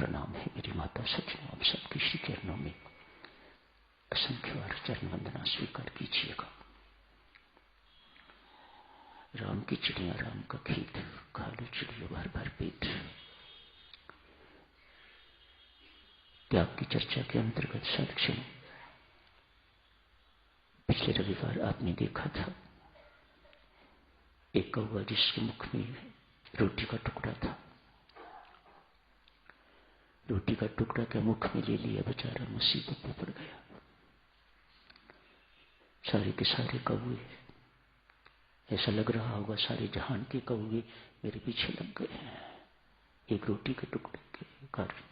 प्रणाम है मेरी माता सचिन, आप सबके श्री चरणों में असंख्य बार चरण वंदना स्वीकार कीजिएगा। राम की चिड़िया राम का खेत, खा लो चिड़ियों भर भर पेट। त्याग की चर्चा के अंतर्गत साक्षी पिछले रविवार आपने देखा था एक कौवा जिसके मुख में रोटी का टुकड़ा था, रोटी का टुकड़ा क्या मुख में ले लिया, बेचारा मुसीबत में पड़ गया। सारे के सारे कौवे, ऐसा लग रहा होगा सारे जहान के कौवे मेरे पीछे लग गए हैं एक रोटी के टुकड़े के कारण।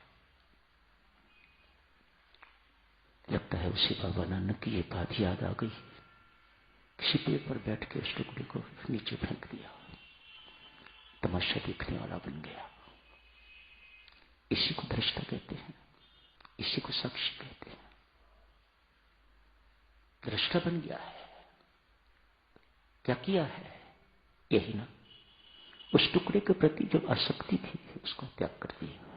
लगता है उसे बाबा नानक की ये बात याद आ गई, किसी पेड़ पर बैठ के उस टुकड़े को नीचे फेंक दिया, तमाशा देखने वाला बन गया। इसी को दृष्टा कहते हैं, इसी को साक्षी कहते हैं। दृष्टा बन गया है, क्या किया है? यही ना, उस टुकड़े के प्रति जो आसक्ति थी उसको त्याग कर दिया।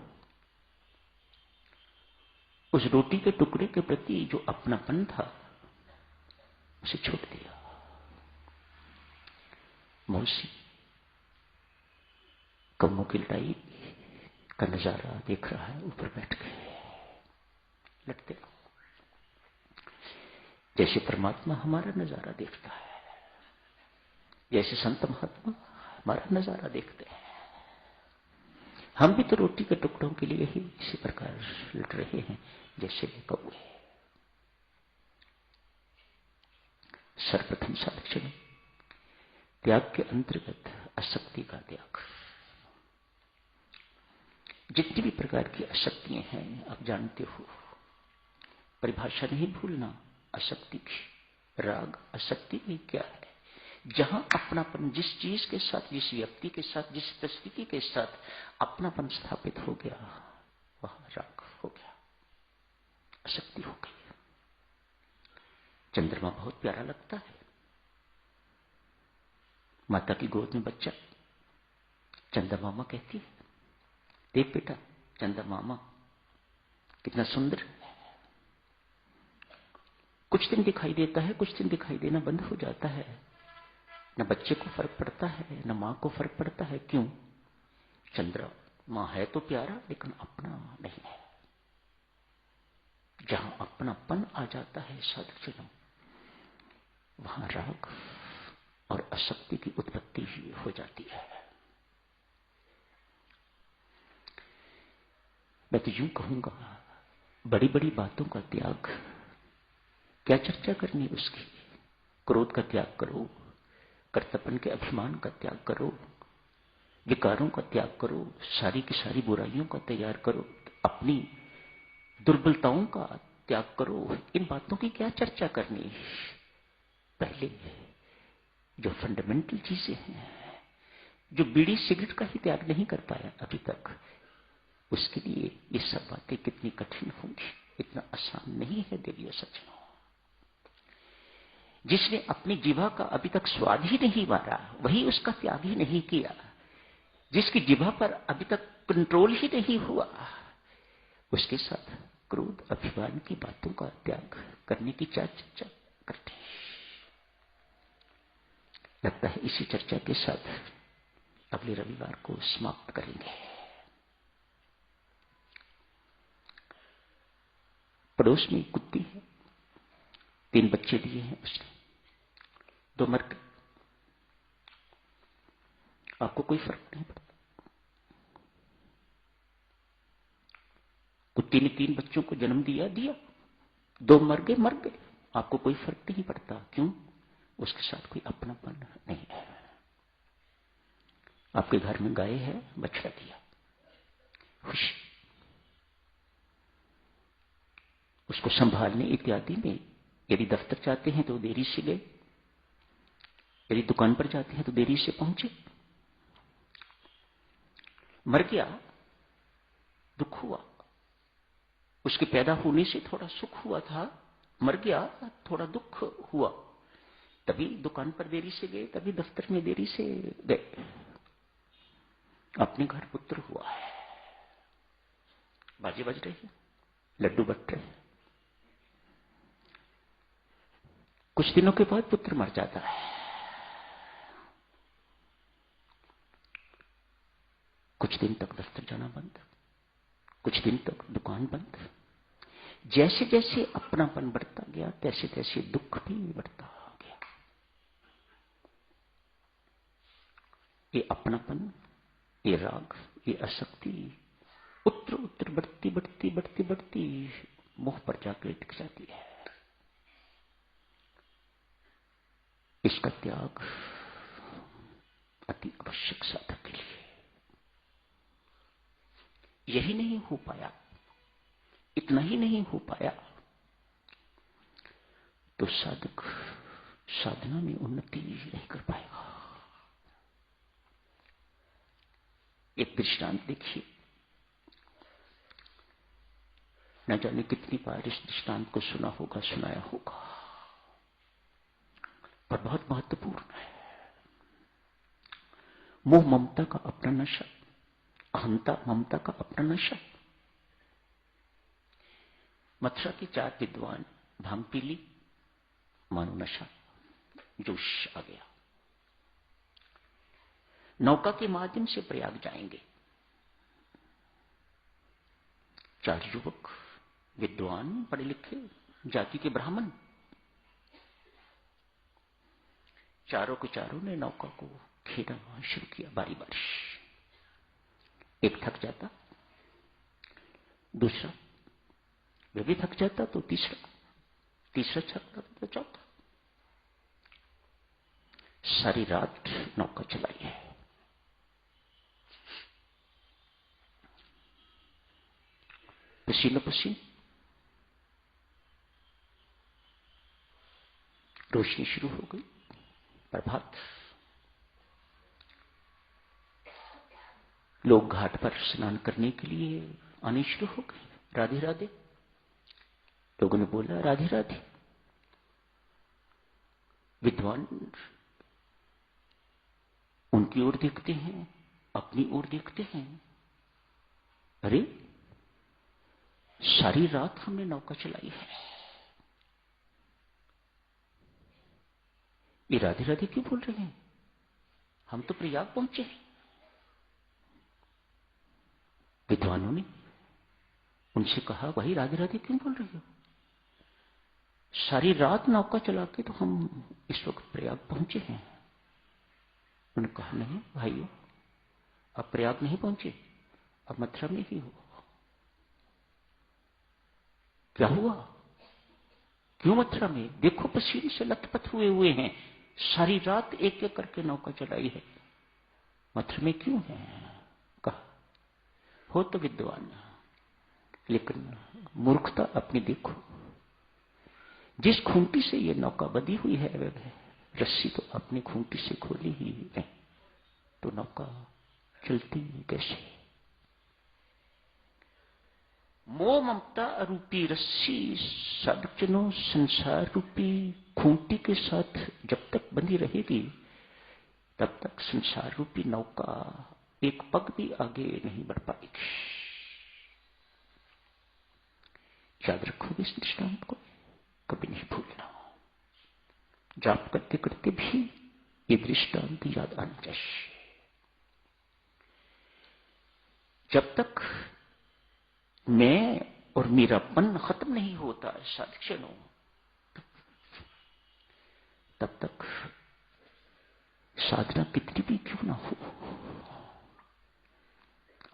उस रोटी के टुकड़े के प्रति जो अपनापन था उसे छोड़ दिया। मौसी कौवों की लड़ाई का नजारा देख रहा है, ऊपर बैठ गए लटके, जैसे परमात्मा हमारा नजारा देखता है, जैसे संत महात्मा हमारा नजारा देखते हैं। हम भी तो रोटी के टुकड़ों के लिए ही इसी प्रकार लड़ रहे हैं जैसे कौवे। सर्वप्रथम साक्षी त्याग के अंतर्गत आसक्ति का त्याग। जितनी भी प्रकार की आसक्तियां हैं आप जानते हो, परिभाषा नहीं भूलना आसक्ति की। राग आसक्ति भी क्या है? जहां अपनापन, जिस चीज के साथ, जिस व्यक्ति के साथ, जिस परिस्थिति के साथ अपनापन स्थापित हो गया वहां राग हो गया, आसक्ति हो गई। चंद्रमा बहुत प्यारा लगता है, माता की गोद में बच्चा चंदा मामा कहती है, देख बेटा चंदा मामा कितना सुंदर है। कुछ दिन दिखाई देता है, कुछ दिन दिखाई देना बंद हो जाता है। न बच्चे को फर्क पड़ता है, न मां को फर्क पड़ता है। क्यों? चंद्र मां है तो प्यारा लेकिन अपना नहीं है। जहां अपनापन आ जाता है साधुजनों, वहां राग और आसक्ति की उत्पत्ति हो जाती है। मैं तो यूं कहूंगा, बड़ी बड़ी बातों का त्याग, क्या चर्चा करनी उसकी। क्रोध का त्याग करो, कर्तव्य के अभिमान का त्याग करो, विकारों का त्याग करो, सारी की सारी बुराइयों का त्याग करो, अपनी दुर्बलताओं का त्याग करो। इन बातों की क्या चर्चा करनी? पहले जो फंडामेंटल चीजें हैं, जो बीड़ी सिगरेट का ही त्याग नहीं कर पाया अभी तक, उसके लिए ये सब बातें कितनी कठिन होंगी। इतना आसान नहीं है देवियों सज्जनों। जिसने अपनी जीवा का अभी तक स्वाद ही नहीं मारा, वही उसका त्याग ही नहीं किया। जिसकी जीवा पर अभी तक कंट्रोल ही नहीं हुआ, उसके साथ क्रोध अभिमान की बातों का त्याग करने की क्या चर्चा करते हैं? लगता है इसी चर्चा के साथ अगले रविवार को समाप्त करेंगे। पड़ोस में कुत्ती है, 3 बच्चे दिए हैं उसने, 2 मर गए। आपको कोई फर्क नहीं पड़ता। कुत्ती ने 3 बच्चों को जन्म दिया, 2 मर गए, आपको कोई फर्क नहीं पड़ता। क्यों? उसके साथ कोई अपनापन नहीं है। आपके घर में गाय है, बछड़ा दिया, खुशी, उसको संभालने इत्यादि में यदि दफ्तर जाते हैं तो देरी से गए, यदि दुकान पर जाते हैं तो देरी से पहुंचे। मर गया, दुख हुआ। उसके पैदा होने से थोड़ा सुख हुआ था, मर गया, थोड़ा दुख हुआ। तभी दुकान पर देरी से गए, तभी दफ्तर में देरी से गए। अपने घर पुत्र हुआ है। बाजे बज रही है, लड्डू बट रहे हैं। कुछ दिनों के बाद पुत्र मर जाता है, कुछ दिन तक दफ्तर जाना बंद, कुछ दिन तक दुकान बंद। जैसे जैसे अपनापन बढ़ता गया तैसे तैसे दुख भी बढ़ता गया। ये अपनापन, ये राग, ये आसक्ति उत्तर उत्तर बढ़ती बढ़ती बढ़ती बढ़ती मुंह पर जाकर टिक जाती है। इसका त्याग अति आवश्यक साधक के लिए। यही नहीं हो पाया, इतना ही नहीं हो पाया तो साधक साधना में उन्नति नहीं कर पाएगा। एक दृष्टांत देखिए, न जाने कितनी बार इस दृष्टांत को सुना होगा, सुनाया होगा, पर बहुत महत्वपूर्ण है। मोह ममता का अपना नशा, अहंता ममता का अपना नशा। मथुरा के 4 विद्वान भांग पी ली, मानो नशा, जोश आ गया। नौका के माध्यम से प्रयाग जाएंगे। 4 युवक विद्वान, पढ़े लिखे, जाति के ब्राह्मण, चारों के चारों ने नौका को खेलना शुरू किया बारी बारी। एक थक जाता, दूसरा, वे भी थक जाता तो तीसरा, तीसरा थकता तो चौथा। सारी रात नौका चलाई है। पसीनो पसीन, रोशनी शुरू हो गई, प्रभात। लोग घाट पर स्नान करने के लिए आने शुरू हो गए। राधे राधे, लोगों ने बोला राधे राधे। विद्वान उनकी ओर देखते हैं, अपनी ओर देखते हैं। अरे, सारी रात हमने नौका चलाई है, ये राधे राधे क्यों बोल रहे हैं? हम तो प्रयाग पहुंचे हैं। विद्वानों ने उनसे कहा, भाई राधे राधे क्यों बोल रहे हो? सारी रात नौका चला के तो हम इस वक्त प्रयाग पहुंचे हैं। उन्होंने कहा, नहीं भाइयों, अब प्रयाग नहीं पहुंचे, अब मथुरा में ही हो। क्या हुआ? क्यों मथुरा में? देखो पसीने से लथपथ हुए हुए हैं, सारी रात एक एक करके नौका चलाई है, मथुरा में क्यों है? कहा, हो तो विद्वान, लेकिन मूर्खता अपनी देखो। जिस खूंटी से ये नौका बंधी हुई है, रस्सी तो अपनी खूंटी से खोली ही है, तो नौका चलती कैसे? मोह ममता रूपी रस्सी साधुजनों संसार रूपी खूंटी के साथ जब तक बंधी रहेगी, तब तक संसार रूपी नौका एक पग भी आगे नहीं बढ़ पाएगी। याद रखोगे इस दृष्टांत को, कभी नहीं भूलना। जाप करते करते भी ये दृष्टांत याद आना चाहिए। जब तक मैं और मेरापन खत्म नहीं होता साधुजनों, तब तक साधना कितनी भी क्यों ना हो,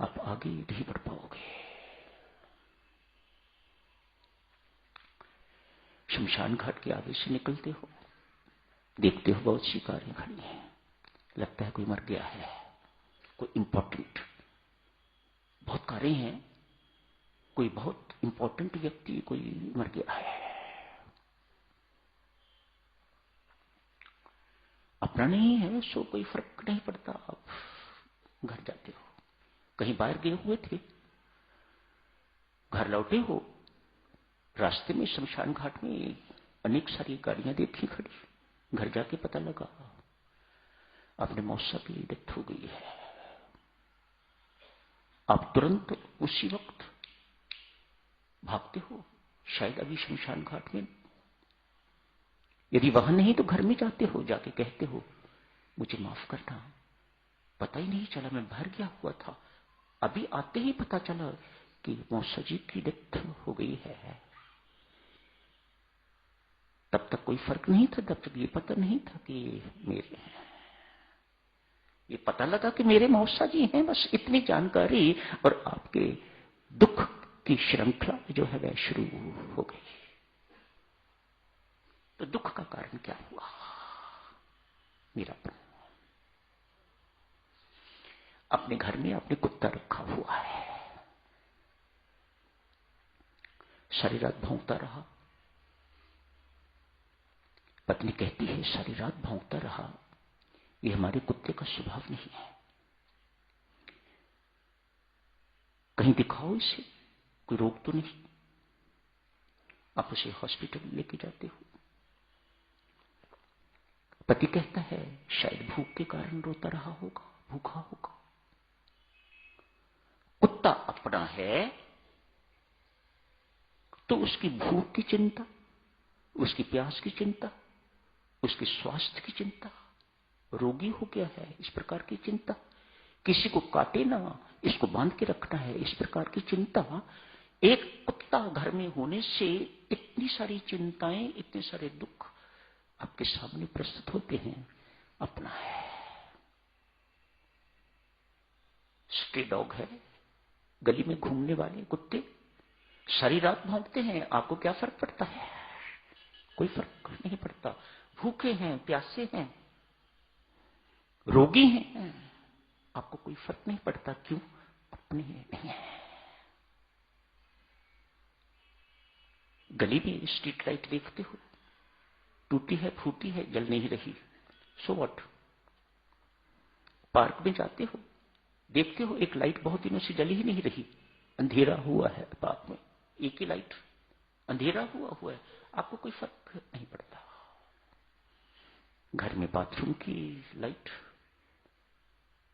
आप आगे नहीं बढ़ पाओगे। शमशान घाट के आगे से निकलते हो, देखते हो बहुत सी कारें खड़ी हैं, लगता है कोई मर गया है, कोई इंपॉर्टेंट, बहुत कारें हैं, कोई बहुत इंपॉर्टेंट व्यक्ति कोई मर गया है। अपना नहीं है सो कोई फर्क नहीं पड़ता, आप घर जाते हो। कहीं बाहर गए हुए थे, घर लौटे हो, रास्ते में शमशान घाट में अनेक सारी गाड़ियां देखी खड़ी, घर जाके पता लगा अपने मौसा की डेथ हो गई है। आप तुरंत उसी वक्त भागते हो, शायद अभी शमशान घाट में, यदि वहां नहीं तो घर में जाते हो, जाके कहते हो मुझे माफ करना, पता ही नहीं चला, मैं बाहर गया हुआ था, अभी आते ही पता चला कि मौसा जी की डेथ हो गई है। तब तक कोई फर्क नहीं था, तब तक ये पता नहीं था कि मेरे हैं, ये पता लगा कि मेरे मौसा जी हैं, बस इतनी जानकारी, और आपके दुख की श्रृंखला जो है वह शुरू हो गई। तो दुख का कारण क्या हुआ? मेरापन। अपने घर में आपने कुत्ता रखा हुआ है, सारी रात भौंकता रहा, पत्नी कहती है सारी रात भौंकता रहा, ये हमारे कुत्ते का स्वभाव नहीं है, कहीं दिखाओ इसे, कोई रोग तो नहीं। आप उसे हॉस्पिटल लेके जाते हो, पति कहता है शायद भूख के कारण रोता रहा होगा, भूखा होगा। कुत्ता अपना है तो उसकी भूख की चिंता, उसकी प्यास की चिंता, उसके स्वास्थ्य की चिंता, रोगी हो गया है इस प्रकार की चिंता, किसी को काटे ना, इसको बांध के रखना है इस प्रकार की चिंता। एक कुत्ता घर में होने से इतनी सारी चिंताएं, इतने सारे दुख आपके सामने प्रस्तुत होते हैं। अपना है, स्ट्रे डॉग है, गली में घूमने वाले कुत्ते सारी रात भौंकते हैं, आपको क्या फर्क पड़ता है? कोई फर्क नहीं पड़ता। भूखे हैं, प्यासे हैं, रोगी हैं, आपको कोई फर्क नहीं पड़ता। क्यों? अपने नहीं है। गली में स्ट्रीट लाइट देखते हो, टूटी है, फूटी है, जल नहीं रही, सो व्हाट। पार्क में जाते हो, देखते हो एक लाइट बहुत दिनों से जल ही नहीं रही, अंधेरा हुआ है पार्क में, एक ही लाइट अंधेरा हुआ है, आपको कोई फर्क नहीं पड़ता। घर में बाथरूम की लाइट,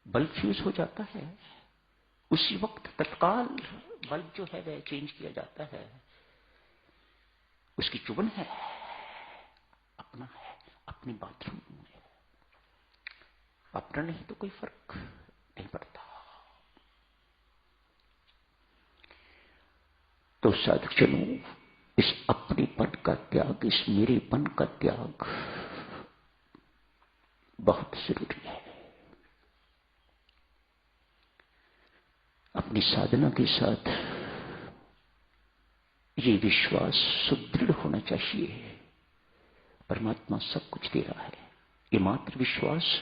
बल्ब फ्यूज हो जाता है, उसी वक्त तत्काल बल्ब जो है वह चेंज किया जाता है, उसकी चुभन है, अपना है, अपनी बाथरूम में, अपना नहीं तो कोई फर्क नहीं पड़ता। तो साधुजनों, इस अपनेपन का त्याग, इस मेरेपन का त्याग बहुत जरूरी है। अपनी साधना के साथ ये विश्वास सुदृढ़ होना चाहिए, परमात्मा सब कुछ दे रहा है। ये मात्र विश्वास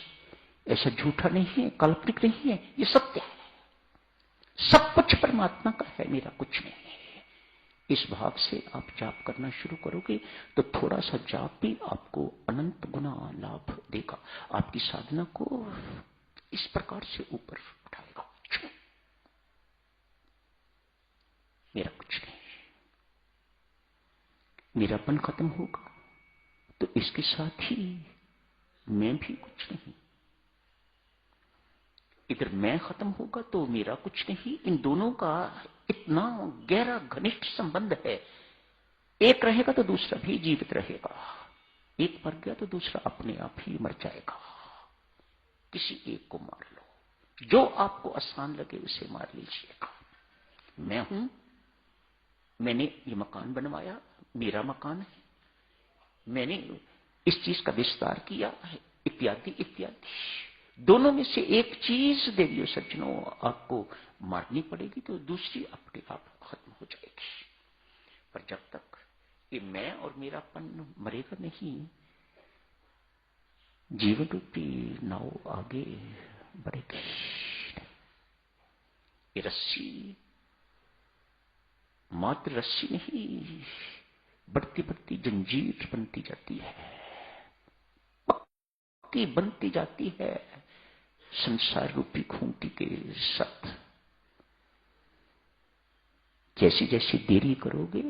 ऐसा झूठा नहीं है, काल्पनिक नहीं है, ये सत्य है। सब कुछ परमात्मा का है, मेरा कुछ नहीं है। इस भाव से आप जाप करना शुरू करोगे तो थोड़ा सा जाप भी आपको अनंत गुना लाभ देगा, आपकी साधना को इस प्रकार से ऊपर उठाएगा। मेरा कुछ नहीं, मेरापन खत्म होगा तो इसके साथ ही मैं भी कुछ नहीं। इधर मैं खत्म होगा तो मेरा कुछ नहीं। इन दोनों का इतना गहरा घनिष्ठ संबंध है, एक रहेगा तो दूसरा भी जीवित रहेगा, एक मर गया तो दूसरा अपने आप ही मर जाएगा। किसी एक को मार लो, जो आपको आसान लगे उसे मार लीजिएगा। मैं हूं, मैंने ये मकान बनवाया, मेरा मकान है, मैंने इस चीज का विस्तार किया है, इत्यादि इत्यादि। दोनों में से एक चीज देवियों सज्जनों आपको मारनी पड़ेगी तो दूसरी अपने आप खत्म हो जाएगी। पर जब तक ये मैं और मेरापन मरेगा नहीं, जीवन रूपी नाव आगे बढ़ेगी। ये रस्सी मात्र रस्सी नहीं, बढ़ती बढ़ती जंजीर बनती जाती है, पक्की बनती जाती है संसार रूपी खूंटी के साथ। जैसे जैसे देरी करोगे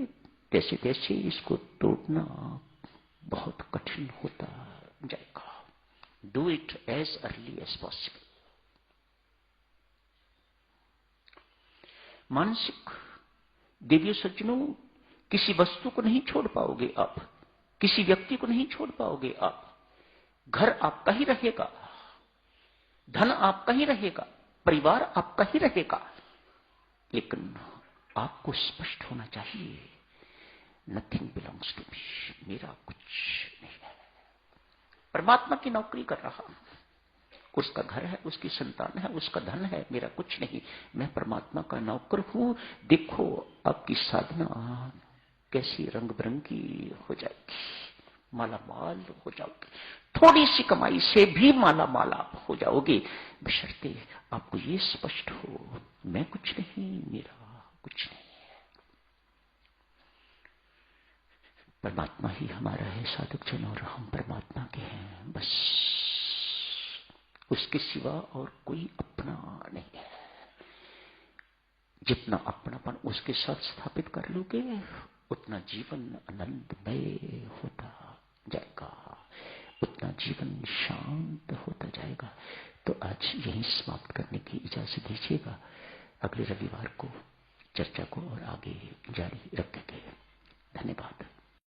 तैसे तैसे इसको तोड़ना बहुत कठिन होता जाएगा। Do it as early as possible. मानसिक देवियों सज्जनों, किसी वस्तु को नहीं छोड़ पाओगे आप, किसी व्यक्ति को नहीं छोड़ पाओगे आप। घर आपका ही रहेगा, धन आपका ही रहेगा, परिवार आपका ही रहेगा, लेकिन आपको स्पष्ट होना चाहिए, नथिंग बिलोंग्स टू मी, मेरा कुछ नहीं है। परमात्मा की नौकरी कर रहा हूं, उसका घर है, उसकी संतान है, उसका धन है, मेरा कुछ नहीं, मैं परमात्मा का नौकर हूं। देखो आपकी साधना कैसी रंग बिरंगी हो जाएगी, माला माल हो जाओगे, थोड़ी सी कमाई से भी माला माल आप हो जाओगे, बशर्ते आपको ये स्पष्ट हो, मैं कुछ नहीं, मेरा कुछ नहीं। परमात्मा ही हमारा है साधक जन, और हम परमात्मा के हैं, बस उसके सिवा और कोई अपना नहीं है। जितना अपनापन उसके साथ स्थापित कर लोगे, उतना जीवन आनंदमय होता जाएगा, उतना जीवन शांत होता जाएगा। तो आज यहीं समाप्त करने की इजाजत दीजिएगा, अगले रविवार को चर्चा को और आगे जारी रखेंगे। धन्यवाद।